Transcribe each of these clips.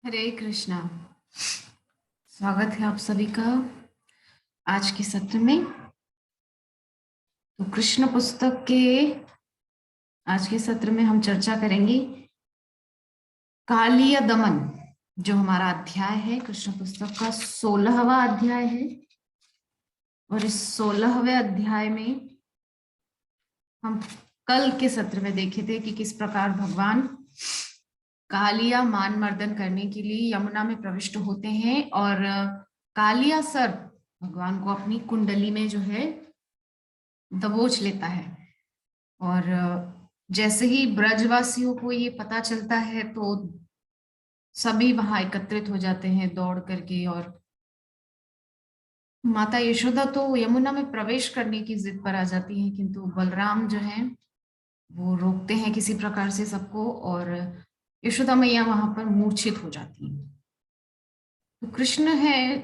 हरे कृष्णा। स्वागत है आप सभी का आज के सत्र में। तो कृष्ण पुस्तक के आज के सत्र में हम चर्चा करेंगे कालिया दमन, जो हमारा अध्याय है कृष्ण पुस्तक का 16वां अध्याय है। और इस 16वें अध्याय में हम कल के सत्र में देखे थे कि किस प्रकार भगवान कालिया मान मर्दन करने के लिए यमुना में प्रविष्ट होते हैं और कालिया सर्प भगवान को अपनी कुंडली में जो है दबोच लेता है। और जैसे ही ब्रजवासियों को ये पता चलता है तो सभी वहां एकत्रित हो जाते हैं दौड़ करके। और माता यशोदा तो यमुना में प्रवेश करने की जिद पर आ जाती हैं, किंतु बलराम जो है वो रोकते हैं किसी प्रकार से सबको, और यशोदा मैया वहां पर मूर्छित हो जाती हैं। तो कृष्ण है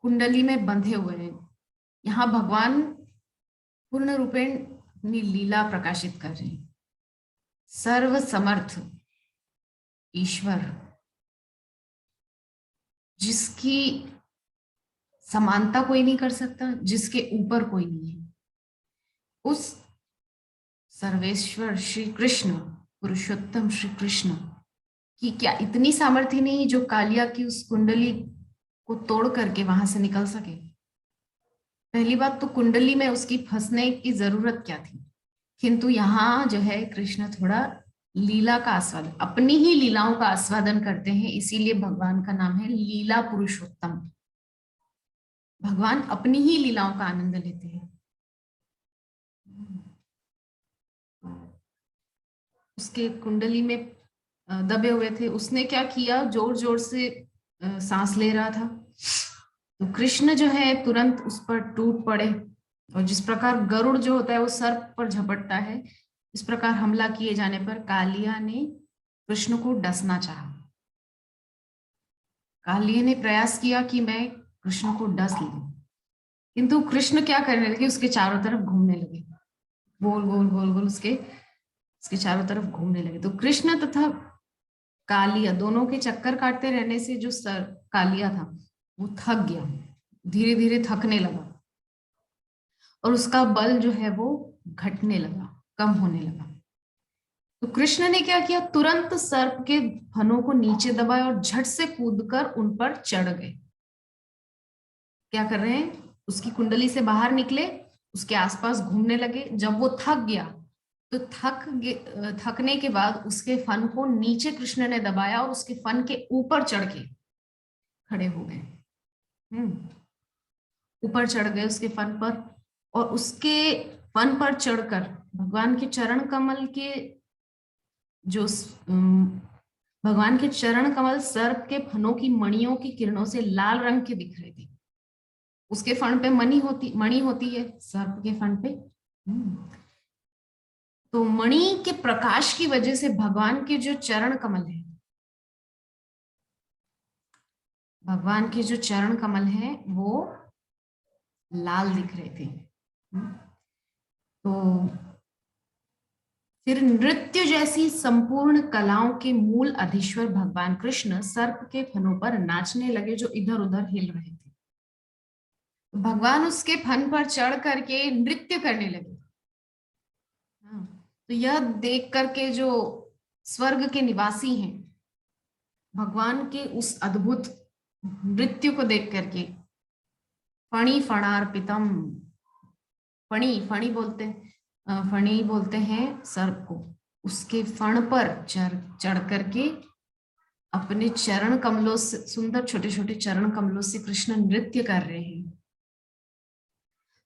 कुंडली में बंधे हुए हैं। यहाँ भगवान पूर्ण रूपेण अपनी लीला प्रकाशित कर रहे हैं। सर्व समर्थ ईश्वर, जिसकी समानता कोई नहीं कर सकता, जिसके ऊपर कोई नहीं है, उस सर्वेश्वर श्री कृष्ण, पुरुषोत्तम श्री कृष्ण की क्या इतनी सामर्थ्य नहीं जो कालिया की उस कुंडली को तोड़ करके वहां से निकल सके। पहली बात तो कुंडली में उसकी फंसने की जरूरत क्या थी, किंतु यहाँ जो है कृष्ण थोड़ा लीला का आस्वादन, अपनी ही लीलाओं का आस्वादन करते हैं, इसीलिए भगवान का नाम है लीला पुरुषोत्तम। भगवान अपनी ही लीलाओं का आनंद लेते हैं। उसके कुंडली में दबे हुए थे, उसने क्या किया, जोर जोर से सांस ले रहा था। तो कृष्ण जो है तुरंत उस पर टूट पड़े, और जिस प्रकार गरुड़ जो होता है वो सर्प पर झपटता है, इस प्रकार हमला किए जाने पर कालिया ने कृष्ण को डसना चाहा। कालिया ने प्रयास किया कि मैं कृष्ण को डस लूं, किंतु कृष्ण क्या करने लगे, उसके चारों तरफ घूमने लगे, गोल गोल गोल गोल उसके चारों तरफ घूमने लगे। तो कृष्ण तथा कालिया दोनों के चक्कर काटते रहने से जो सर कालिया था वो थक गया, धीरे धीरे थकने लगा, और उसका बल जो है वो घटने लगा, कम होने लगा। तो कृष्ण ने क्या किया, तुरंत सर्प के फनों को नीचे दबाया और झट से कूदकर उन पर चढ़ गए। क्या कर रहे हैं, उसकी कुंडली से बाहर निकले, उसके आसपास घूमने लगे। जब वो थक गया तो थकने के बाद उसके फन को नीचे कृष्ण ने दबाया और उसके फन के ऊपर चढ़ के खड़े हो गए। ऊपर चढ़ गए उसके फन पर, और उसके फन पर चढ़कर भगवान के चरण कमल के जो भगवान के चरण कमल सर्प के फनों की मणियों की किरणों से लाल रंग के दिख रहे थे। उसके फन पे मणि होती है सर्प के फन पे। तो मणि के प्रकाश की वजह से भगवान के जो चरण कमल है, भगवान के जो चरण कमल है वो लाल दिख रहे थे। तो फिर नृत्य जैसी संपूर्ण कलाओं के मूल अधीश्वर भगवान कृष्ण सर्प के फनों पर नाचने लगे, जो इधर उधर हिल रहे थे। भगवान उसके फन पर चढ़ करके नृत्य करने लगे। तो यह देख करके जो स्वर्ग के निवासी हैं, भगवान के उस अद्भुत नृत्य को देख करके फणी फणार्पितम, फणी फणी बोलते हैं, फणी बोलते हैं सर्प को, उसके फण पर चढ़ करके अपने चरण कमलों से, सुंदर छोटे छोटे चरण कमलों से कृष्ण नृत्य कर रहे हैं।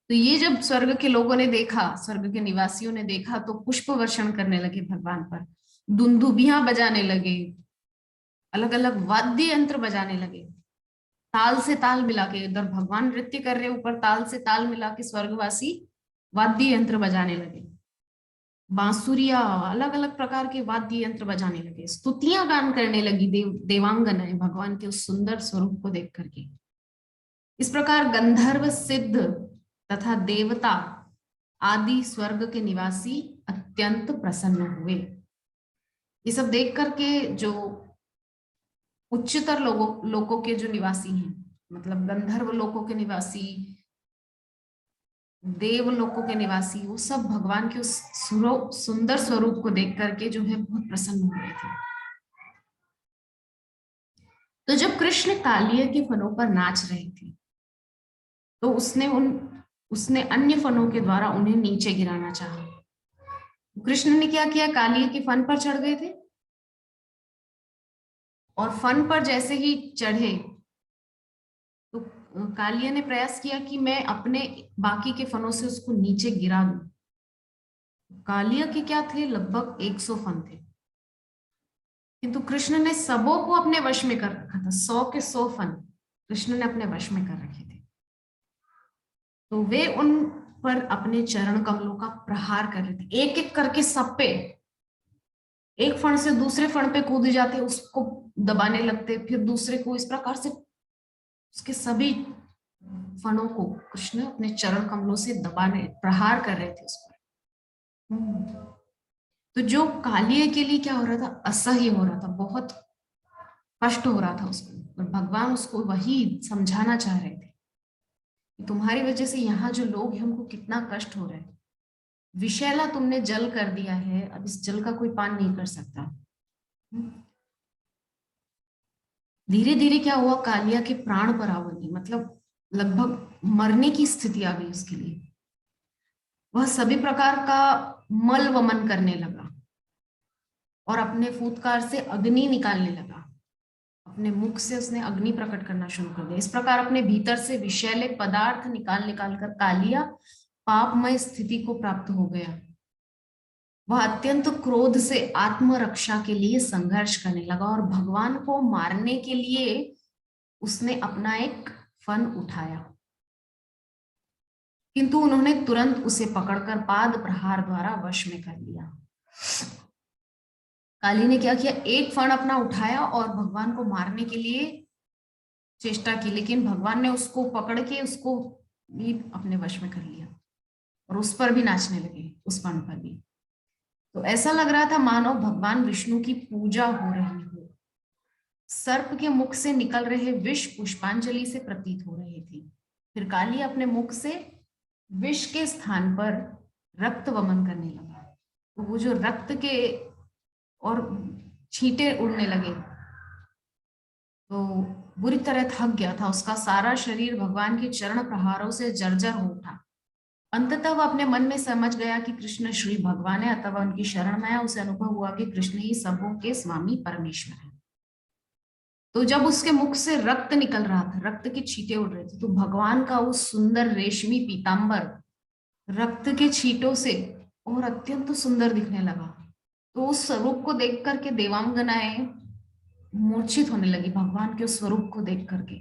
तो ये जब स्वर्ग के लोगों ने देखा, स्वर्ग के निवासियों ने देखा, तो पुष्प वर्षण करने लगे भगवान पर, दुंदुभियां बजाने लगे, अलग अलग वाद्य यंत्र बजाने लगे, ताल से ताल मिला के। इधर भगवान नृत्य कर रहे, ऊपर ताल से ताल मिला के स्वर्गवासी वाद्य यंत्र बजाने लगे, बांसुरिया, अलग अलग प्रकार के वाद्य यंत्र बजाने लगे, स्तुतियां गान करने लगी देवांगनाएं भगवान के उस सुंदर स्वरूप को देख करके। इस प्रकार गंधर्व, सिद्ध तथा देवता आदि स्वर्ग के निवासी अत्यंत प्रसन्न हुए। ये सब देख करके जो उच्चतर लोकों के जो निवासी हैं, मतलब गंधर्व लोकों के निवासी, देव लोकों के निवासी, वो सब भगवान के उस सुंदर स्वरूप को देख करके जो है बहुत प्रसन्न हो रहे थे। तो जब कृष्ण कालिया के फनों पर नाच रहे थे, तो उसने अन्य फनों के द्वारा उन्हें नीचे गिराना चाहा। कृष्ण ने क्या किया, कालिया के फन पर चढ़ गए थे, और फन पर जैसे ही चढ़े तो कालिया ने प्रयास किया कि मैं अपने बाकी के फनों से उसको नीचे गिरा दूं। कालिया के क्या थे, लगभग 100 फन थे, किंतु कृष्ण ने सबों को अपने वश में कर रखा था। 100 के 100 फन कृष्ण ने अपने वश में कर रखे थे। तो वे उन पर अपने चरण कमलों का प्रहार कर रहे थे, एक एक करके सब पे, एक फण से दूसरे फण पे कूद जाते, उसको दबाने लगते, फिर दूसरे को, इस प्रकार से उसके सभी फणों को कृष्ण अपने चरण कमलों से दबाने, प्रहार कर रहे थे उस पर। तो जो कालिया के लिए क्या हो रहा था, असह्य हो रहा था, बहुत कष्ट हो रहा था उसको, और भगवान उसको वही समझाना चाह रहे थे कि तुम्हारी वजह से यहाँ जो लोग हैं उनको कितना कष्ट हो रहा है। विषैला तुमने जल कर दिया है, अब इस जल का कोई पान नहीं कर सकता। धीरे धीरे क्या हुआ, कालिया के प्राण पर आ बनी, मतलब लगभग मरने की स्थिति आ गई उसके लिए। वह सभी प्रकार का मल वमन करने लगा और अपने फूतकार से अग्नि निकालने लगा। अपने मुख से उसने अग्नि प्रकट करना शुरू कर दिया। इस प्रकार अपने भीतर से विषैले पदार्थ निकाल निकाल कर कालिया पापमय स्थिति को प्राप्त हो गया। वह अत्यंत क्रोध से आत्मरक्षा के लिए संघर्ष करने लगा और भगवान को मारने के लिए उसने अपना एक फन उठाया, किंतु उन्होंने तुरंत उसे पकड़कर पाद प्रहार द्वारा वश में कर लिया। काली ने क्या किया, एक फण अपना उठाया और भगवान को मारने के लिए चेष्टा की, लेकिन भगवान ने उसको पकड़ के उसको भी अपने वश में कर लिया और उस पर भी नाचने लगे, उस फण पर भी। तो ऐसा लग रहा था मानो भगवान विष्णु की पूजा हो रही हो। सर्प के मुख से निकल रहे विष पुष्पांजलि से प्रतीत हो रहे थे। फिर काली अपने मुख से विष के स्थान पर रक्त वमन करने लगा। तो वो जो रक्त के और छींटे उड़ने लगे, तो बुरी तरह थक गया था। उसका सारा शरीर भगवान के चरण प्रहारों से जर्जर हो उठा। अंततः वह अपने मन में समझ गया कि कृष्ण श्री भगवान है, अथवा उनकी शरण में है। उसे अनुभव हुआ कि कृष्ण ही सबों के स्वामी परमेश्वर है। तो जब उसके मुख से रक्त निकल रहा था, रक्त के छींटे उड़ रहे थे, तो भगवान का वो सुंदर रेशमी पीतांबर रक्त के छींटों से और अत्यंत सुंदर दिखने लगा। तो उस स्वरूप को देख करके देवांगनाएं मूर्छित होने लगी, भगवान के उस स्वरूप को देख करके।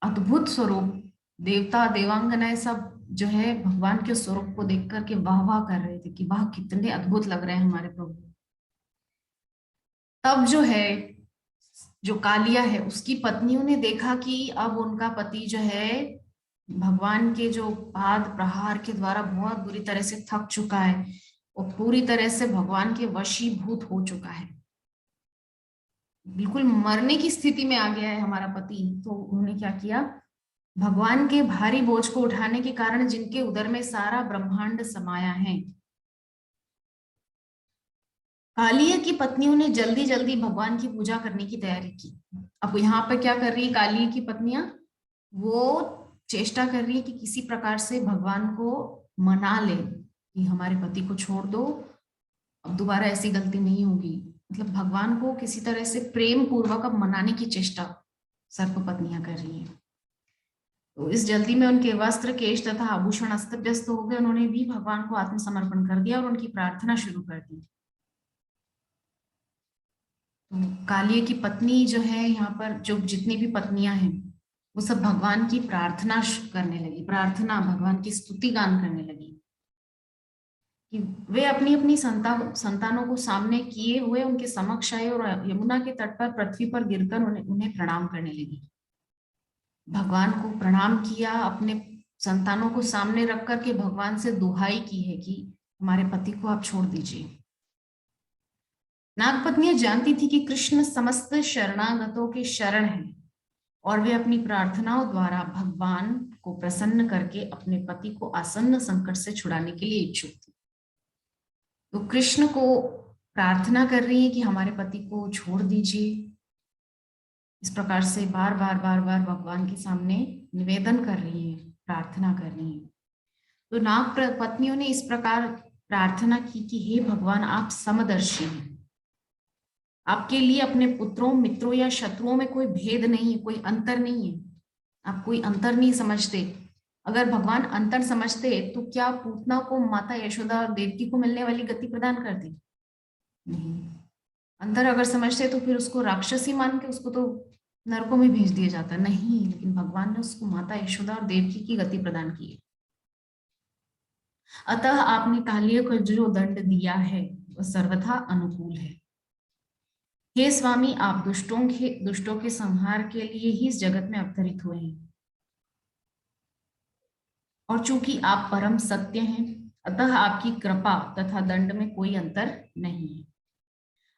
अद्भुत स्वरूप, देवता देवांगनाएं सब जो है भगवान के स्वरूप को देख करके वाह वाह कर रहे थे कि वाह कितने अद्भुत लग रहे हैं हमारे प्रभु। तब जो है, जो कालिया है, उसकी पत्नियों ने देखा कि अब उनका पति जो है भगवान के जो पाद प्रहार के द्वारा बहुत बुरी तरह से थक चुका है और पूरी तरह से भगवान के वशीभूत हो चुका है, बिल्कुल मरने की स्थिति में आ गया है हमारा पति। तो उन्होंने क्या किया, भगवान के भारी बोझ को उठाने के कारण जिनके उदर में सारा ब्रह्मांड समाया है, कालिया की पत्नियों ने जल्दी जल्दी भगवान की पूजा करने की तैयारी की। अब यहाँ पर क्या कर रही है कालिया की पत्नियां, वो चेष्टा कर रही है कि किसी प्रकार से भगवान को मना ले कि हमारे पति को छोड़ दो, अब दोबारा ऐसी गलती नहीं होगी। मतलब भगवान को किसी तरह से प्रेम पूर्वक अब मनाने की चेष्टा सर्प पत्नियां कर रही हैं। तो इस जल्दी में उनके वस्त्र, केश तथा आभूषण अस्त व्यस्त हो गए। उन्होंने भी भगवान को आत्मसमर्पण कर दिया और उनकी प्रार्थना शुरू कर दी। तो कालिया की पत्नी जो है, यहाँ पर जो जितनी भी पत्नियां हैं वो सब भगवान की प्रार्थना करने लगी, प्रार्थना, भगवान की स्तुति गान करने लगी कि वे अपनी अपनी संतानों को सामने किए हुए उनके समक्ष आए और यमुना के तट पर पृथ्वी पर गिरकर उन्हें प्रणाम करने लगी। भगवान को प्रणाम किया, अपने संतानों को सामने रख करके भगवान से दुहाई की है कि हमारे पति को आप छोड़ दीजिए। नागपत्नियां जानती थी कि कृष्ण समस्त शरणागतों के शरण हैं और वे अपनी प्रार्थनाओं द्वारा भगवान को प्रसन्न करके अपने पति को आसन्न संकट से छुड़ाने के लिए इच्छुक थी। तो कृष्ण को प्रार्थना कर रही है कि हमारे पति को छोड़ दीजिए। इस प्रकार से बार बार बार बार भगवान के सामने निवेदन कर रही है, प्रार्थना कर रही है। तो नाग पत्नियों ने इस प्रकार प्रार्थना की कि हे भगवान, आप समदर्शी हैं, आपके लिए अपने पुत्रों, मित्रों या शत्रुओं में कोई भेद नहीं है, कोई अंतर नहीं है, आप कोई अंतर नहीं समझते। अगर भगवान अंतर समझते तो क्या पूतना को माता यशोदा और देवकी को मिलने वाली गति प्रदान करते? नहीं। अंतर अगर समझते तो फिर उसको राक्षसी मान के उसको तो नरकों में भेज दिया जाता। नहीं, लेकिन भगवान ने उसको माता यशोदा और देवकी की गति प्रदान की है। अतः आपने कालिया को जो दंड दिया है वह सर्वथा अनुकूल है। हे स्वामी, आप दुष्टों के संहार के लिए ही इस जगत में अवतरित हुए हैं, और चूंकि आप परम सत्य हैं, अतः आपकी कृपा तथा दंड में कोई अंतर नहीं है।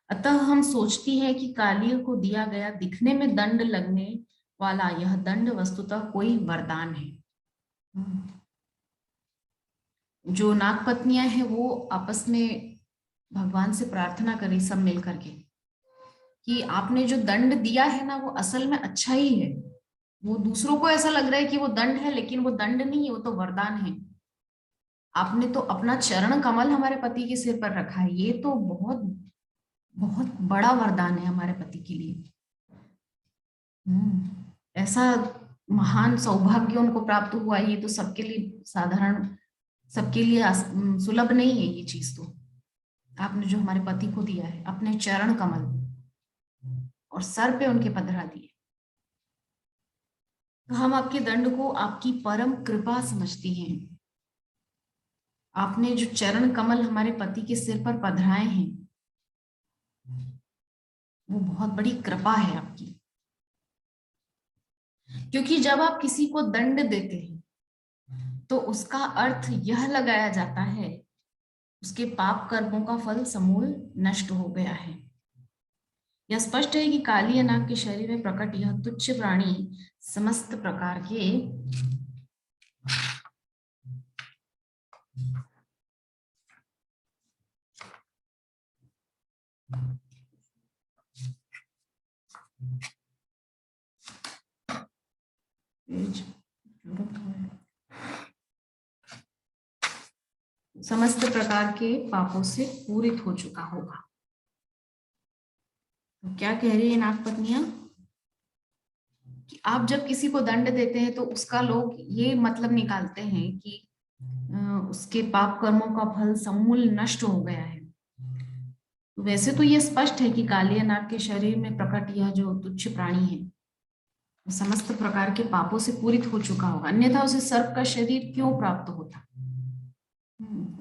अतः हम सोचती हैं कि कालिया को दिया गया दिखने में दंड लगने वाला यह दंड वस्तुतः कोई वरदान है। जो नागपत्नियां हैं वो आपस में भगवान से प्रार्थना करी सब मिल करके कि आपने जो दंड दिया है ना वो असल में अच्छा ही है। वो दूसरों को ऐसा लग रहा है कि वो दंड है, लेकिन वो दंड नहीं है, वो तो वरदान है। आपने तो अपना चरण कमल हमारे पति के सिर पर रखा है, ये तो बहुत बहुत बड़ा वरदान है हमारे पति के लिए। ऐसा महान सौभाग्य उनको प्राप्त हुआ, ये तो सबके लिए साधारण, सबके लिए सुलभ नहीं है ये चीज। तो आपने जो हमारे पति को दिया है अपने चरण कमल और सर पे उनके पधरा दिए, तो हम आपके दंड को आपकी परम कृपा समझती हैं। आपने जो चरण कमल हमारे पति के सिर पर पधराए हैं वो बहुत बड़ी कृपा है आपकी। क्योंकि जब आप किसी को दंड देते हैं तो उसका अर्थ यह लगाया जाता है उसके पाप कर्मों का फल समूल नष्ट हो गया है। यह स्पष्ट है कि काली नाग के शरीर में प्रकट यह तुच्छ प्राणी समस्त प्रकार के समस्त प्रकार के पापों से पूरित हो चुका होगा। तो क्या कह रही है नागपत्नियां कि आप जब किसी को दंड देते हैं तो उसका लोग ये मतलब निकालते हैं कि उसके पाप कर्मों का फल समूल नष्ट हो गया है। तो वैसे तो ये स्पष्ट है कि कालिया नाग के शरीर में प्रकट यह जो तुच्छ प्राणी है समस्त प्रकार के पापों से पूरित हो चुका होगा, अन्यथा उसे सर्प का शरीर क्यों प्राप्त होता।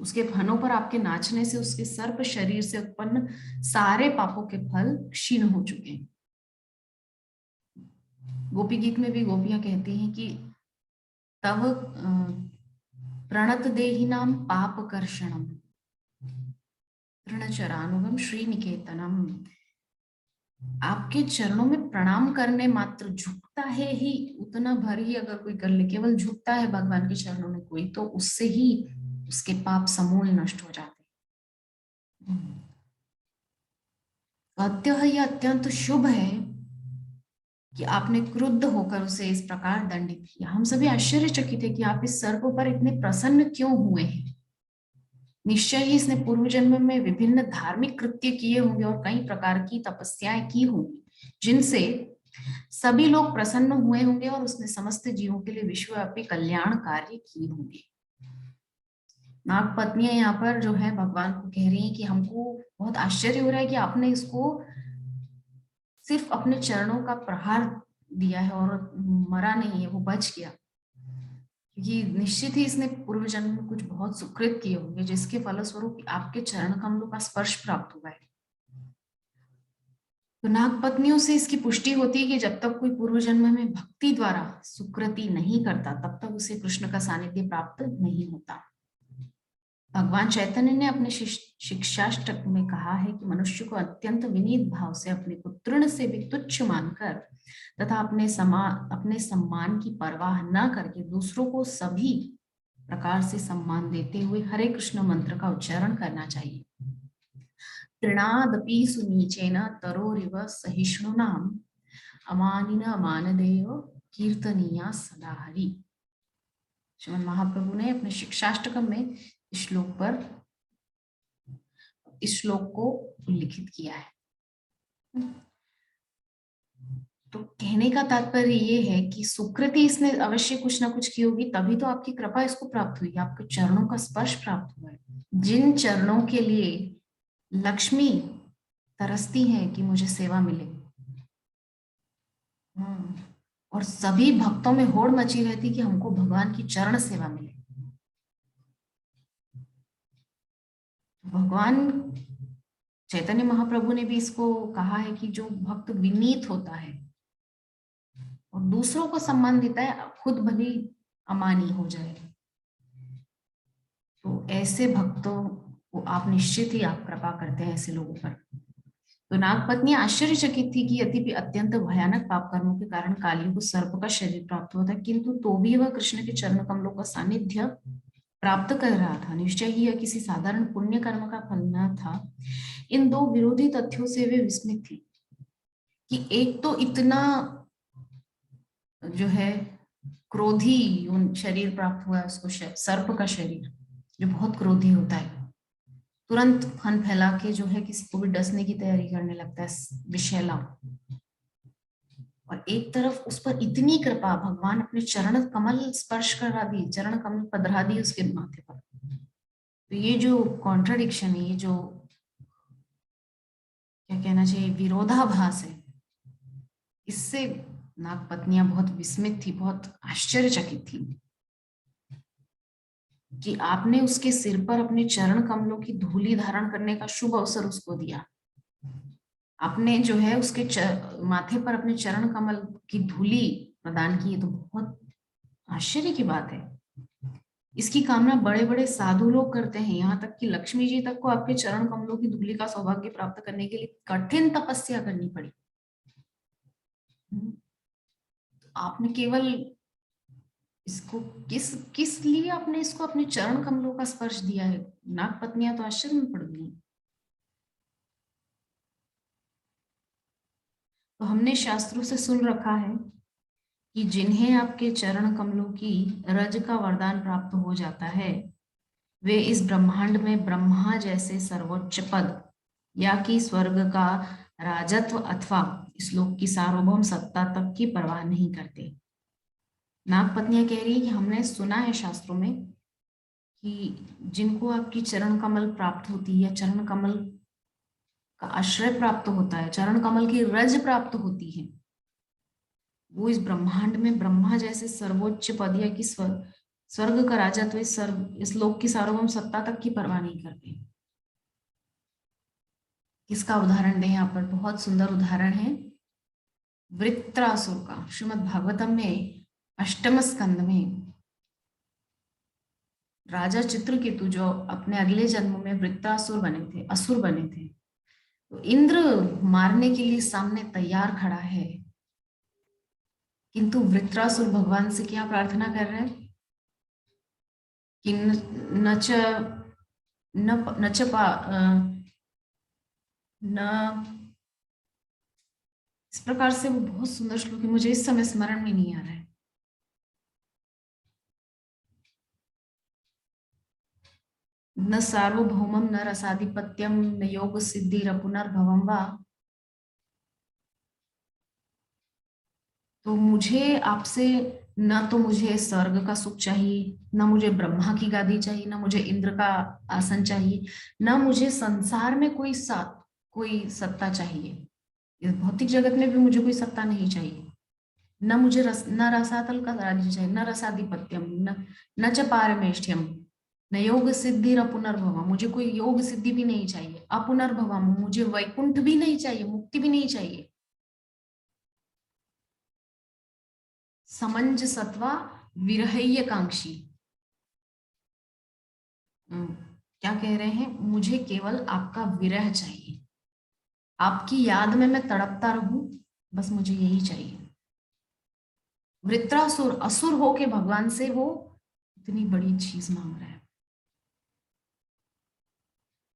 उसके फनों पर आपके नाचने से उसके सर्प शरीर से उत्पन्न सारे पापों के फल क्षीण हो चुके हैं। गोपी गीत में भी गोपियां कहती हैं कि तव प्रणत देहिनाम पाप कर्षणम तृणचरानुगम श्रीनिकेतनम। आपके चरणों में प्रणाम करने मात्र, झुकता है ही उतना भर ही अगर कोई कर ले, केवल झुकता है भगवान के चरणों में कोई, तो उससे ही उसके पाप समूल नष्ट हो जाते। अतः यह अत्यंत शुभ है कि आपने क्रुद्ध होकर उसे इस प्रकार दंडित किया। हम सभी आश्चर्यचकित है कि आप इस सर्प पर इतने प्रसन्न क्यों हुए हैं। निश्चय ही इसने पूर्व जन्म में विभिन्न धार्मिक कृत्य किए होंगे और कई प्रकार की तपस्याएं की होंगी जिनसे सभी लोग प्रसन्न हुए होंगे और उसने समस्त जीवों के लिए विश्वव्यापी कल्याण कार्य किए होंगे। नाग पत्नियां यहाँ पर जो है भगवान को कह रही हैं कि हमको बहुत आश्चर्य हो रहा है कि आपने इसको सिर्फ अपने चरणों का प्रहार दिया है और मरा नहीं है, वो बच गया। क्योंकि निश्चित ही इसने पूर्व जन्म में कुछ बहुत सुकृत किए होंगे जिसके फलस्वरूप आपके चरण कमलों का स्पर्श प्राप्त हुआ है। तो नाग पत्नियों से इसकी पुष्टि होती है कि जब तक कोई पूर्व जन्म में भक्ति द्वारा सुकृति नहीं करता तब तक उसे कृष्ण का सानिध्य प्राप्त नहीं होता। भगवान चैतन्य ने अपने शिक्षाष्टक में कहा है कि मनुष्य को अत्यंत विनीत भाव से अपने को तृण से भी तुच्छ मानकर तथा अपने सम्मान की परवाह न करके दूसरों को सभी प्रकार से सम्मान देते हुए हरे कृष्ण मंत्र का उच्चारण करना चाहिए। तृणादपि सुनीचेन तरोरिव सहिष्णुनाम अमानिन अमानदेय कीर्तनीया सदा हरि। श्रीमद् महाप्रभु ने अपने शिक्षाष्टकम में इस श्लोक को उल्लिखित किया है। तो कहने का तात्पर्य ये है कि सुकृति इसने अवश्य कुछ ना कुछ की होगी, तभी तो आपकी कृपा इसको प्राप्त हुई, आपके चरणों का स्पर्श प्राप्त हुआ है। जिन चरणों के लिए लक्ष्मी तरसती है कि मुझे सेवा मिले, और सभी भक्तों में होड़ मची रहती कि हमको भगवान की चरण सेवा मिले। भगवान चैतन्य महाप्रभु ने भी इसको कहा है कि जो भक्त विनीत होता है और दूसरों को सम्मान देता है, खुद भली अमानी हो जाए, तो ऐसे भक्तों को आप निश्चित ही आप कृपा करते हैं ऐसे लोगों पर। तो नागपत्नी आश्चर्यचकित थी कि यद्यपि अत्यंत भयानक पाप कर्मों के कारण कालियों को सर्प का शरीर प्राप्त हुआ था, किंतु तो भी वह कृष्ण के चरण कमलों का सानिध्य प्राप्त कर रहा था। निश्चय ही यह किसी साधारण पुण्य कर्म का फल न था। इन दो विरोधी तथ्यों से वे विस्मित थी कि एक तो इतना जो है क्रोधी शरीर प्राप्त हुआ है उसको, सर्प का शरीर जो बहुत क्रोधी होता है, तुरंत फन फैला के जो है किसी को भी डसने की तैयारी करने लगता है, विषैला। और एक तरफ उस पर इतनी कृपा, भगवान अपने चरण कमल स्पर्श करा दिए, चरण कमल पधरा दिए उसके माथे पर। तो ये जो कॉन्ट्राडिक्शन है, ये जो क्या कहना चाहिए विरोधाभास है, इससे नागपत्नियां बहुत विस्मित थी, बहुत आश्चर्यचकित थी कि आपने उसके सिर पर अपने चरण कमलों की धूली धारण करने का शुभ अवसर उसको दिया। आपने जो है उसके माथे पर अपने चरण कमल की धूली प्रदान की, तो बहुत आश्चर्य की बात है। इसकी कामना बड़े बड़े साधु लोग करते हैं, यहाँ तक कि लक्ष्मी जी तक को आपके चरण कमलों की धूली का सौभाग्य प्राप्त करने के लिए कठिन तपस्या करनी पड़ी। आपने केवल इसको किस किस लिए आपने इसको अपने चरण कमलों का स्पर्श दिया है? नागपत्नियां तो आश्चर्य में पड़ गई। तो हमने शास्त्रों से सुन रखा है कि जिन्हें आपके चरण कमलों की रज का वरदान प्राप्त हो जाता है, वे इस ब्रह्मांड में ब्रह्मा जैसे सर्वोच्च पद या कि स्वर्ग का राजत्व अथवा इस लोक की सार्वभौम सत्ता तक की परवाह नहीं करते। नागपत्नियां कह रही है कि हमने सुना है शास्त्रों में कि जिनको आपकी चरण कमल प्राप्त होती है, चरण कमल का आश्रय प्राप्त होता है, चरण कमल की रज प्राप्त होती है, वो इस ब्रह्मांड में ब्रह्मा जैसे सर्वोच्च पद या कि स्वर्ग का राजत्व, इस लोक की सार्वभौम सत्ता तक की परवाह नहीं करते। किसका उदाहरण दें? यहाँ पर बहुत सुंदर उदाहरण है वृत्रासुर का। श्रीमद् भागवतम में अष्टम स्कंद में राजा चित्रकेतु जो अपने अगले जन्म में वृत्रासुर बने थे, असुर बने थे, तो इंद्र मारने के लिए सामने तैयार खड़ा है, किंतु वृत्रासुर भगवान से क्या प्रार्थना कर रहे हैं कि नच नच न इस प्रकार से, वो बहुत सुंदर श्लोक है, मुझे इस समय स्मरण में नहीं आ रहा है। न सार्वभौमम न रसाधिपत्यम न योग सिद्धि पुनर्भवम वा। तो मुझे आपसे न तो मुझे स्वर्ग का सुख चाहिए, न मुझे ब्रह्मा की गादी चाहिए, न मुझे इंद्र का आसन चाहिए, न मुझे संसार में कोई सत्ता चाहिए, इस भौतिक जगत में भी मुझे कोई सत्ता नहीं चाहिए, न मुझे न रसातल का राज्य चाहिए, न रसाधिपत्यम, न च पारमेष्ठ्यम, न योग सिद्धि पुनर्भवम, मुझे कोई योग सिद्धि भी नहीं चाहिए, अपुनर्भवम, मुझे वैकुंठ भी नहीं चाहिए, मुक्ति भी नहीं चाहिए। समंज सत्वा विरहय्य कांक्षी, क्या कह रहे हैं, मुझे केवल आपका विरह चाहिए, आपकी याद में मैं तड़पता रहूं, बस मुझे यही चाहिए। वृत्रासुर असुर होके भगवान से वो इतनी बड़ी चीज मांग रहा है।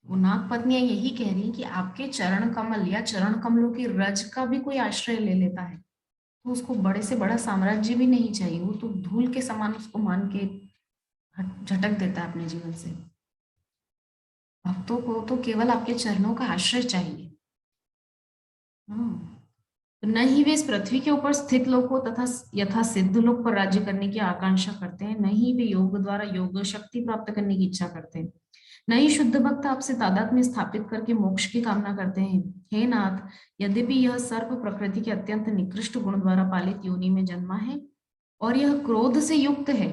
वो नाग पत्नियां यही कह रही कि आपके चरण कमल या चरण कमलों की रज का भी कोई आश्रय ले लेता है तो उसको बड़े से बड़ा साम्राज्य भी नहीं चाहिए, वो तो धूल के समान उसको मान के झटक देता है अपने जीवन से। भक्तों को तो केवल आपके चरणों का आश्रय चाहिए। हाँ। तो न ही वे इस पृथ्वी के ऊपर स्थित लोगों तथा यथा सिद्ध लोग पर राज्य करने की आकांक्षा करते हैं, न ही वे योग द्वारा योग शक्ति प्राप्त करने की इच्छा करते हैं, न ही शुद्ध भक्त आपसे तादात्म्य में स्थापित करके मोक्ष की कामना करते हैं। हे नाथ, यद्यपि यह सर्प प्रकृति के अत्यंत निकृष्ट गुण द्वारा पालित योनि में जन्मा है और यह क्रोध से युक्त है,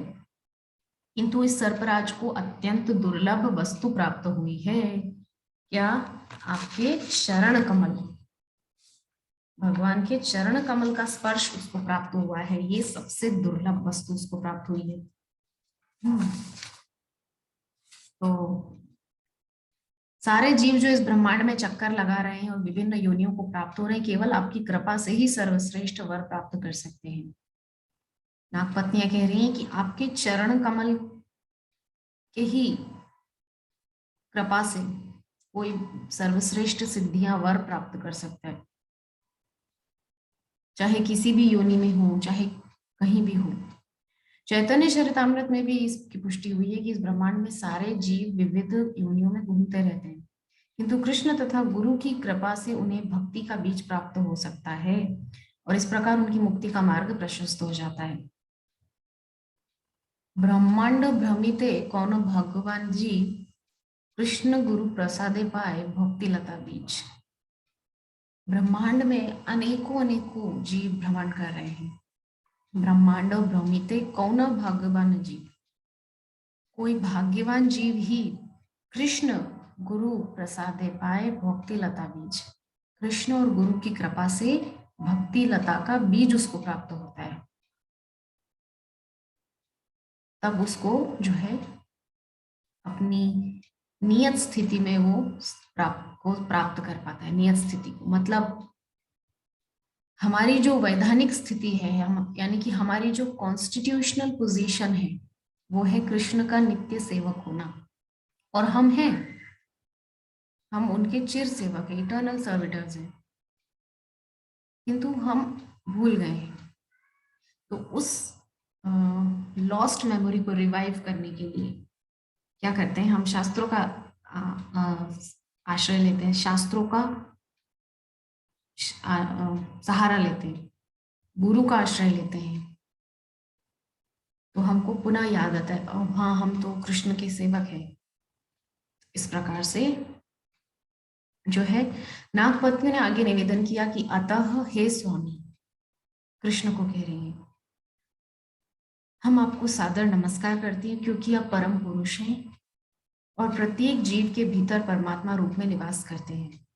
किंतु इस सर्पराज को अत्यंत दुर्लभ वस्तु प्राप्त हुई है। क्या? आपके चरण कमल, भगवान के चरण कमल का स्पर्श उसको प्राप्त हुआ है, ये सबसे दुर्लभ वस्तु उसको प्राप्त हुई है। तो सारे जीव जो इस ब्रह्मांड में चक्कर लगा रहे हैं और विभिन्न योनियों को प्राप्त हो रहे हैं, केवल आपकी कृपा से ही सर्वश्रेष्ठ वर प्राप्त कर सकते हैं। नागपत्नियां कह रही हैं कि आपके चरण कमल के ही कृपा से कोई सर्वश्रेष्ठ सिद्धियां वर प्राप्त कर सकता है, चाहे किसी भी योनि में हो, चाहे कहीं भी हो। चैतन्य चरितामृत में भी इसकी पुष्टि हुई है कि इस ब्रह्मांड में सारे जीव विविध योनियों में घूमते रहते हैं, किंतु कृष्ण तथा गुरु की कृपा से उन्हें भक्ति का बीज प्राप्त हो सकता है और इस प्रकार उनकी मुक्ति का मार्ग प्रशस्त हो जाता है। ब्रह्मांड भ्रमिते कौन भगवान जी, कृष्ण गुरु प्रसादे पाए भक्ति लता बीज। ब्रह्मांड में अनेकों अनेकों जीव भ्रमण कर रहे हैं। ब्रह्मांड भ्रमिते कौन भगवान जीव, कोई भाग्यवान जीव ही कृष्ण गुरु प्रसादे पाए भक्ति लता बीज, कृष्ण और गुरु की कृपा से भक्ति लता का बीज उसको प्राप्त होता है। तब उसको जो है अपनी नियत स्थिति में वो प्राप्त कर पाता है। नियत स्थिति को मतलब हमारी जो वैधानिक स्थिति है, हम यानी कि हमारी जो कॉन्स्टिट्यूशनल पोजीशन है, वो है कृष्ण का नित्य सेवक होना, और हम हैं, हम उनके चिर सेवक हैं, इटर्नल सर्विटर्स हैं, किंतु हम भूल गए हैं। तो उस लॉस्ट मेमोरी को रिवाइव करने के लिए क्या करते हैं, हम शास्त्रों का आश्रय लेते हैं, शास्त्रों का सहारा लेते हैं, गुरु का आश्रय लेते हैं। तो हमको पुनः याद आता है, हाँ हम तो कृष्ण के सेवक हैं। इस प्रकार से जो है नागपत्नी ने आगे निवेदन किया कि अतः हे स्वामी, कृष्ण को कह रही है, हम आपको सादर नमस्कार करती हैं क्योंकि आप परम पुरुष हैं और प्रत्येक जीव के भीतर परमात्मा रूप में निवास करते हैं।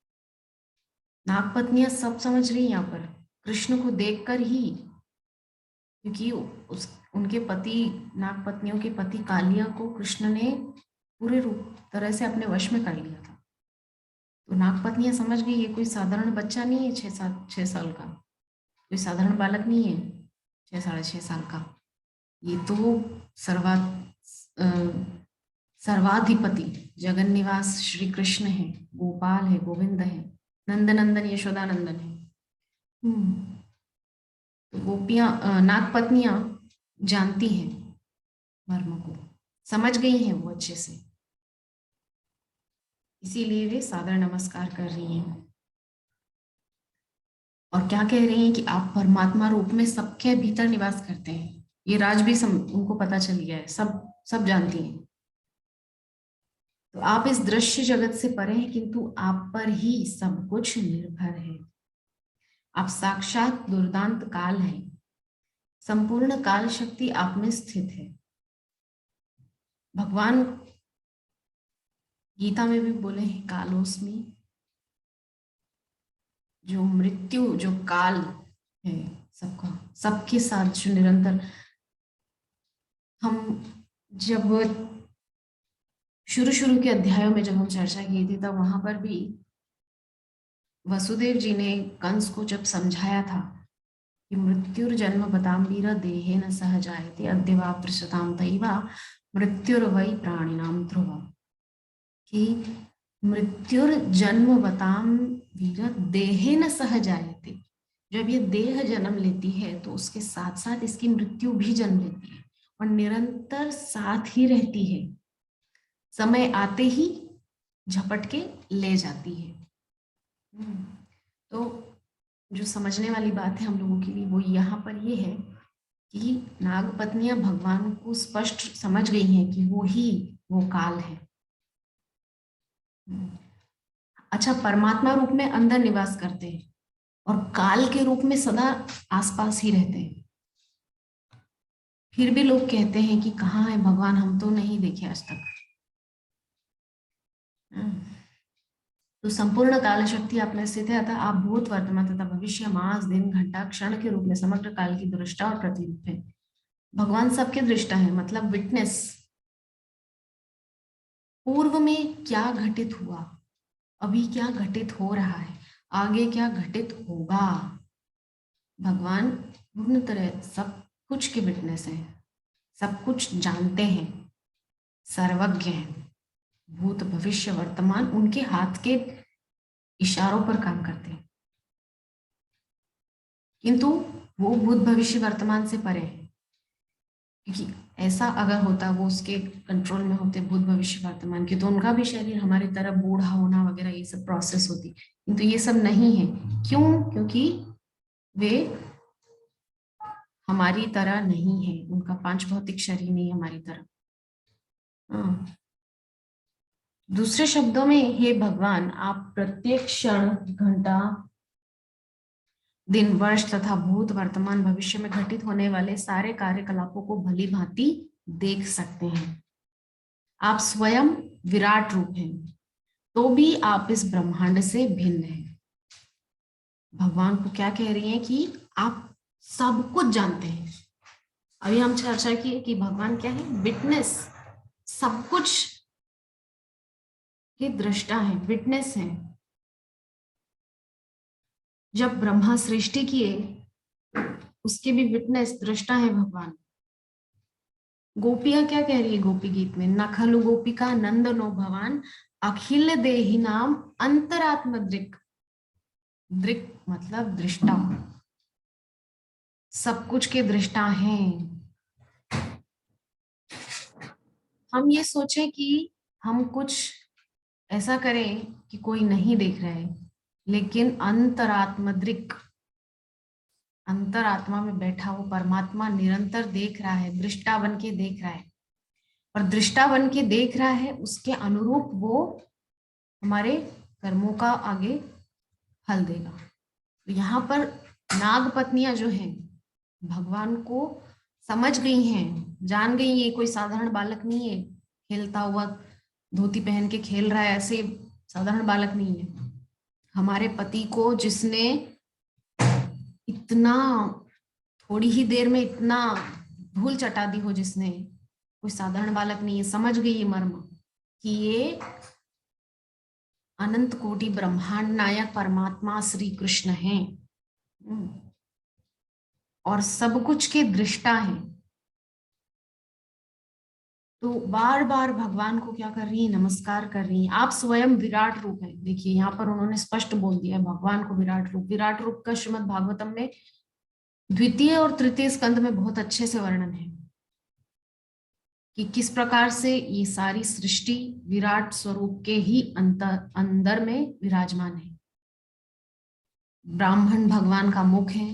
नागपत्नियां सब समझ रही यहाँ पर कृष्ण को देखकर ही, क्योंकि उनके पति, नागपत्नियों के पति कालिया को कृष्ण ने पूरे रूप तरह से अपने वश में कर लिया था। तो नागपत्नियां समझ गई ये कोई साधारण बच्चा नहीं है, 6 साल का, कोई साधारण बालक नहीं है 6-6.5 साल का, ये तो सर्वाधिपति जगन निवास श्री कृष्ण है, गोपाल है, गोविंद है, नंदनंदन यशोदानंदन है। तो गोपियां, नागपत्नियां जानती हैं मर्म को, समझ गई हैं वो अच्छे से, इसीलिए वे सादर नमस्कार कर रही हैं और क्या कह रही हैं कि आप परमात्मा रूप में सबके भीतर निवास करते हैं। ये राज भी उनको पता चल गया है, सब जानती हैं। तो आप इस दृश्य जगत से परे हैं, किंतु आप पर ही सब कुछ निर्भर है। आप साक्षात दुर्दांत काल हैं, संपूर्ण काल शक्ति आप में स्थित है। भगवान गीता में भी बोले हैं कालोस्मी, जो मृत्यु, जो काल है सबका, सबके साथ जो निरंतर, हम जब शुरू शुरू के अध्यायों में जब हम चर्चा की थी तब वहां पर भी वसुदेव जी ने कंस को जब समझाया था कि मृत्युर्जन्म बताम्बीर देहेन सह जायते अद्य वा पृषताम तैवा मृत्युर्वै प्राणिनाम ध्रुवम्, कि मृत्युर्जन्म बताम वीर देहेन सह जायते, जब ये देह जन्म लेती है तो उसके साथ साथ इसकी मृत्यु भी जन्म लेती है और निरंतर साथ ही रहती है, समय आते ही झपट के ले जाती है। तो जो समझने वाली बात है हम लोगों के लिए वो यहाँ पर ये है कि नाग पत्नियां भगवान को स्पष्ट समझ गई हैं कि वो काल है। अच्छा, परमात्मा रूप में अंदर निवास करते हैं और काल के रूप में सदा आसपास ही रहते हैं। फिर भी लोग कहते हैं कि कहाँ है भगवान, हम तो नहीं देखे आज तक। तो संपूर्ण काल शक्ति आप में स्थित है, अतः आप भूत वर्तमान तथा भविष्य मास दिन घंटा क्षण के रूप में समग्र काल की दृष्टा और प्रतिरूप है। भगवान सबके दृष्टा है, मतलब विटनेस। पूर्व में क्या घटित हुआ, अभी क्या घटित हो रहा है, आगे क्या घटित होगा, भगवान पूर्ण तरह सब कुछ के विटनेस है, सब कुछ जानते हैं, सर्वज्ञ हैं। भूत भविष्य वर्तमान उनके हाथ के इशारों पर काम करते हैं, किंतु वो भूत भविष्य वर्तमान से परे है, क्योंकि ऐसा अगर होता, वो उसके कंट्रोल में होते भूत भविष्य वर्तमान के, तो उनका भी शरीर हमारी तरह बूढ़ा होना वगैरह ये सब प्रोसेस होती, किंतु ये सब नहीं है। क्यों? क्योंकि वे हमारी तरह नहीं है, उनका पांच भौतिक शरीर नहीं हमारी तरह। हाँ। दूसरे शब्दों में, हे भगवान, आप प्रत्येक क्षण घंटा दिन वर्ष तथा भूत वर्तमान भविष्य में घटित होने वाले सारे कार्यकलापों को भली भांति देख सकते हैं। आप स्वयं विराट रूप हैं, तो भी आप इस ब्रह्मांड से भिन्न हैं। भगवान को क्या कह रही हैं कि आप सब कुछ जानते हैं। अभी हम चर्चा की कि भगवान क्या है, विटनेस, सब कुछ के दृष्टा है, विटनेस है। जब ब्रह्मा सृष्टि किए उसके भी विटनेस, दृष्टा है भगवान। गोपियां क्या कह रही है गोपी गीत में, न खलु गोपिका नंदनो भवान अखिल देहि नाम अंतरात्म दृक्। दृक् मतलब दृष्टा, सब कुछ के दृष्टा हैं। हम ये सोचें कि हम कुछ ऐसा करें कि कोई नहीं देख रहा है, लेकिन अंतरात्म दृक्, अंतरात्मा में बैठा वो परमात्मा निरंतर देख रहा है, दृष्टा बन के देख रहा है, और दृष्टा बन के देख रहा है, उसके अनुरूप वो हमारे कर्मों का आगे फल देगा। तो यहाँ पर नाग पत्नियां जो हैं भगवान को समझ गई हैं, जान गई, ये कोई साधारण बालक नहीं है, खेलता हुआ धोती पहन के खेल रहा है, ऐसे साधारण बालक नहीं है। हमारे पति को जिसने इतना थोड़ी ही देर में इतना धूल चटा दी हो, जिसने, कोई साधारण बालक नहीं है। समझ गई ये मर्म कि ये अनंत कोटि ब्रह्मांड नायक परमात्मा श्री कृष्ण हैं और सब कुछ के दृष्टा हैं। तो बार बार भगवान को क्या कर रही है, नमस्कार कर रही है। आप स्वयं विराट रूप है। देखिए यहाँ पर उन्होंने स्पष्ट बोल दिया भगवान को विराट रूप। विराट रूप का श्रीमद् भागवतम में द्वितीय और तृतीय स्कंद में बहुत अच्छे से वर्णन है कि किस प्रकार से ये सारी सृष्टि विराट स्वरूप के ही अंदर में विराजमान है। ब्राह्मण भगवान का मुख है,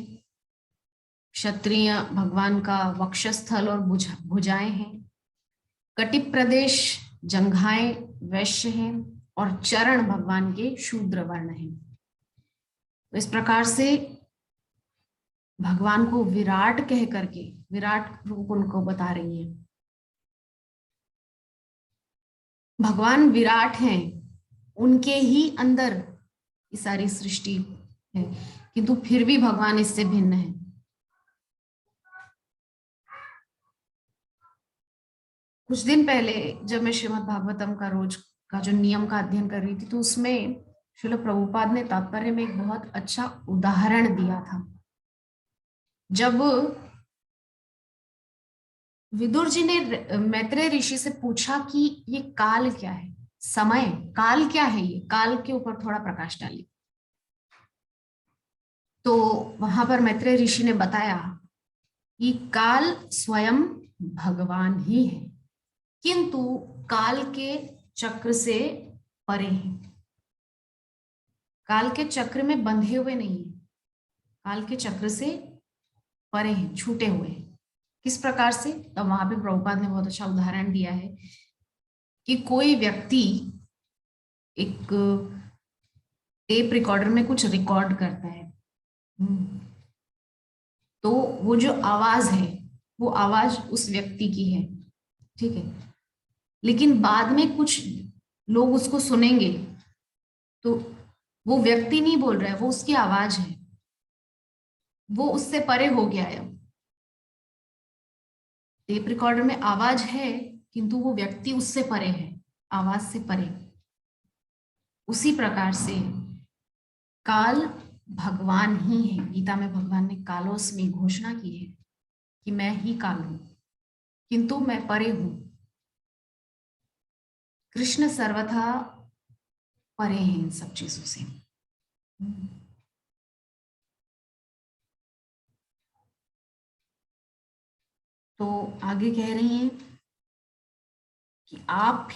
क्षत्रिय भगवान का वक्षस्थल और भुजाएं हैं, कटिप प्रदेश जंघाएं वैश्य हैं और चरण भगवान के शूद्र वर्ण हैं। तो इस प्रकार से भगवान को विराट कह करके विराट रूप उनको बता रही है। भगवान विराट हैं, उनके ही अंदर ये सारी सृष्टि है, किंतु फिर भी भगवान इससे भिन्न है। कुछ दिन पहले जब मैं श्रीमद् भागवतम का रोज का जो नियम का अध्ययन कर रही थी, तो उसमें श्रील प्रभुपाद ने तात्पर्य में एक बहुत अच्छा उदाहरण दिया था। जब विदुर जी ने मैत्रेय ऋषि से पूछा कि ये काल क्या है, समय काल क्या है, ये काल के ऊपर थोड़ा प्रकाश डालिए। तो वहां पर मैत्रेय ऋषि ने बताया कि काल स्वयं भगवान ही है, किंतु काल के चक्र से परे है। काल के चक्र में बंधे हुए नहीं है, काल के चक्र से परे हैं, छूटे हुए हैं। किस प्रकार से? तब वहां पे प्रभुपाद ने बहुत अच्छा उदाहरण दिया है कि कोई व्यक्ति एक टेप रिकॉर्डर में कुछ रिकॉर्ड करता है, तो वो जो आवाज है वो आवाज उस व्यक्ति की है, ठीक है, लेकिन बाद में कुछ लोग उसको सुनेंगे तो वो व्यक्ति नहीं बोल रहा है, वो उसकी आवाज है, वो उससे परे हो गया है। टेप रिकॉर्डर में आवाज है किंतु वो व्यक्ति उससे परे है, आवाज से परे। उसी प्रकार से काल भगवान ही है। गीता में भगवान ने कालोस में घोषणा की है कि मैं ही काल हूं, किंतु मैं परे हूं। कृष्ण सर्वथा परे हैं इन सब चीजों से। तो आगे कह रही हैं कि आप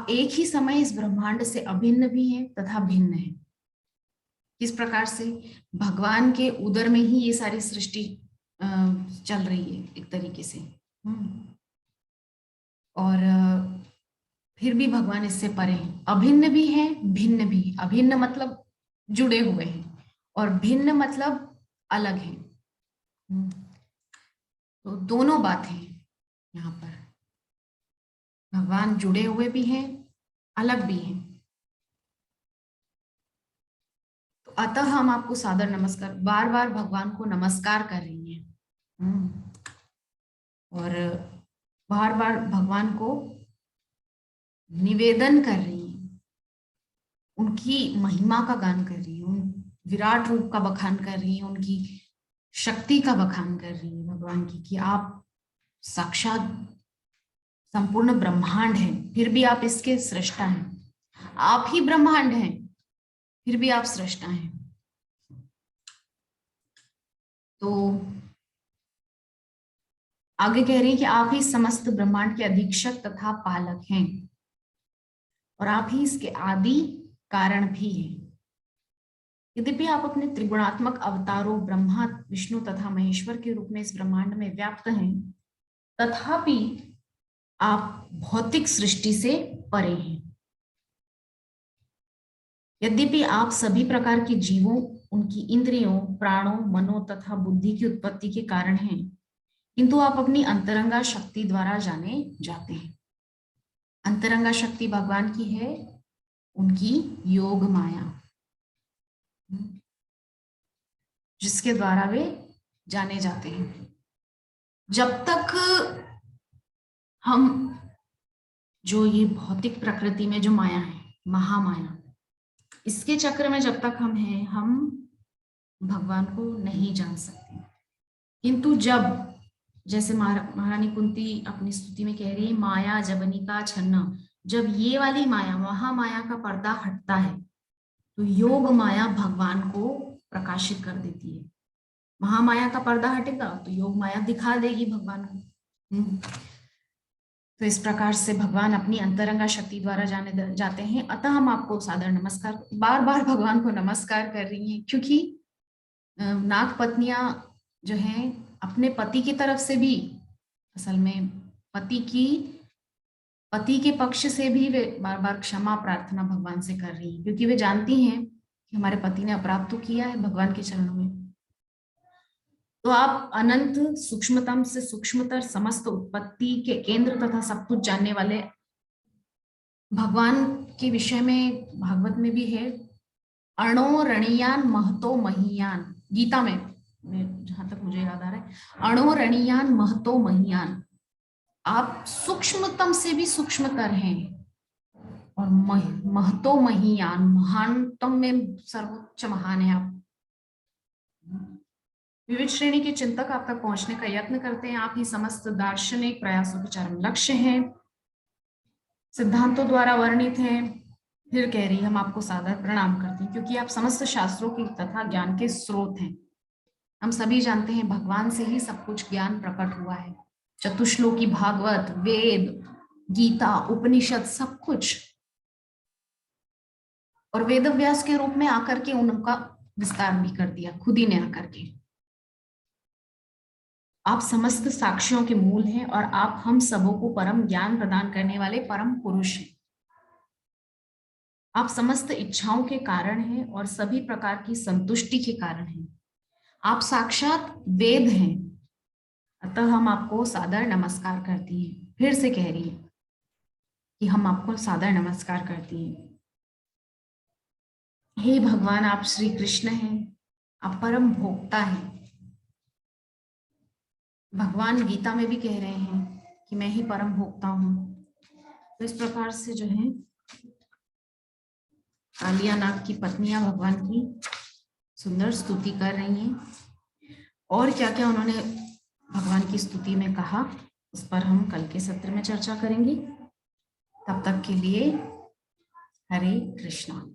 एक ही समय इस ब्रह्मांड से अभिन्न भी हैं तथा भिन्न हैं। किस प्रकार से? भगवान के उदर में ही ये सारी सृष्टि चल रही है एक तरीके से। और फिर भी भगवान इससे परे हैं, अभिन्न भी हैं, भिन्न भी हैं। अभिन्न मतलब जुड़े हुए हैं और भिन्न मतलब अलग है। तो दोनों बातें यहाँ पर, भगवान जुड़े हुए भी हैं, अलग भी हैं। तो अतः हम आपको सादर नमस्कार, बार बार भगवान को नमस्कार कर रही हैं और बार बार भगवान को निवेदन कर रही हैं, उनकी महिमा का गान कर रही हैं, उन विराट रूप का बखान कर रही हैं, उनकी शक्ति का बखान कर रही हैं भगवान की, कि आप साक्षात संपूर्ण ब्रह्मांड हैं, फिर भी आप इसके सृष्टा हैं। आप ही ब्रह्मांड हैं, फिर भी आप सृष्टा हैं। तो आगे कह रही हैं कि आप ही समस्त ब्रह्मांड के अधीक्षक तथा पालक हैं और आप ही इसके आदि कारण भी हैं। यद्यपि आप अपने त्रिगुणात्मक अवतारों ब्रह्मा, विष्णु तथा महेश्वर के रूप में इस ब्रह्मांड में व्याप्त हैं, तथापि आप भौतिक सृष्टि से परे हैं। यद्यपि आप सभी प्रकार के जीवों, उनकी इंद्रियों, प्राणों, मनो तथा बुद्धि की उत्पत्ति के कारण हैं, किंतु आप अपनी अंतरंगा शक्ति द्वारा जाने जाते हैं। अंतरंगा शक्ति भगवान की है, उनकी योग माया, जिसके द्वारा वे जाने जाते हैं। जब तक हम जो ये भौतिक प्रकृति में जो माया है, महामाया, इसके चक्र में जब तक हम हैं, हम भगवान को नहीं जान सकते। किंतु जब, जैसे महारानी कुंती अपनी स्तुति में कह रही है, माया जवनिका छन्ना, जब ये वाली माया, महामाया का पर्दा हटता है, तो योग माया भगवान को प्रकाशित कर देती है। महामाया का पर्दा हटेगा तो योग माया दिखा देगी भगवान को। तो इस प्रकार से भगवान अपनी अंतरंगा शक्ति द्वारा जाने जाते हैं। अतः हम आपको सादर नमस्कार, बार बार भगवान को नमस्कार कर रही हैं, क्योंकि नाग पत्नियां जो हैं अपने पति की तरफ से भी, असल में पति के पक्ष से भी वे बार बार क्षमा प्रार्थना भगवान से कर रही हैं, क्योंकि वे जानती हैं कि हमारे पति ने अपराध तो किया है भगवान के चरणों में। तो आप अनंत सूक्ष्मतम से सूक्ष्मतर समस्त उत्पत्ति के केंद्र तथा सब कुछ जानने वाले भगवान के विषय में भागवत में भी है, अणो रणीयान महतो महीयान। गीता में जहां तक मुझे याद आ रहा है, अणो रणीयान महतो महीयान, आप सूक्ष्मतम से भी सूक्ष्मतर हैं और महतो महियान, महानतम में सर्वोच्च महान है आप। विविध श्रेणी के चिंतक आप तक पहुंचने का यत्न करते हैं। आप ही समस्त दार्शनिक प्रयासों के चरम लक्ष्य हैं, सिद्धांतों द्वारा वर्णित हैं। फिर कह रही हम आपको सादर प्रणाम करते हैं, क्योंकि आप समस्त शास्त्रों की तथा ज्ञान के स्रोत हैं। हम सभी जानते हैं भगवान से ही सब कुछ ज्ञान प्रकट हुआ है। चतुश्लोकी भागवत, वेद, गीता, उपनिषद, सब कुछ, और वेद व्यास के रूप में आकर के उनका विस्तार भी कर दिया खुद ही ने आकर के। आप समस्त साक्षियों के मूल हैं और आप हम सबों को परम ज्ञान प्रदान करने वाले परम पुरुष हैं। आप समस्त इच्छाओं के कारण हैं और सभी प्रकार की संतुष्टि के कारण हैं। आप साक्षात वेद हैं, अतः हम आपको सादर नमस्कार करती हैं। फिर से कह रही है कि हम आपको सादर नमस्कार करती हैं। हे भगवान, आप श्री कृष्ण हैं, आप परम भोक्ता हैं। भगवान गीता में भी कह रहे हैं कि मैं ही परम भोक्ता हूं। तो इस प्रकार से जो है कालिया नाग की पत्नियां भगवान की सुंदर स्तुति कर रही हैं। और क्या क्या उन्होंने भगवान की स्तुति में कहा, उस पर हम कल के सत्र में चर्चा करेंगे। तब तक के लिए हरे कृष्णा।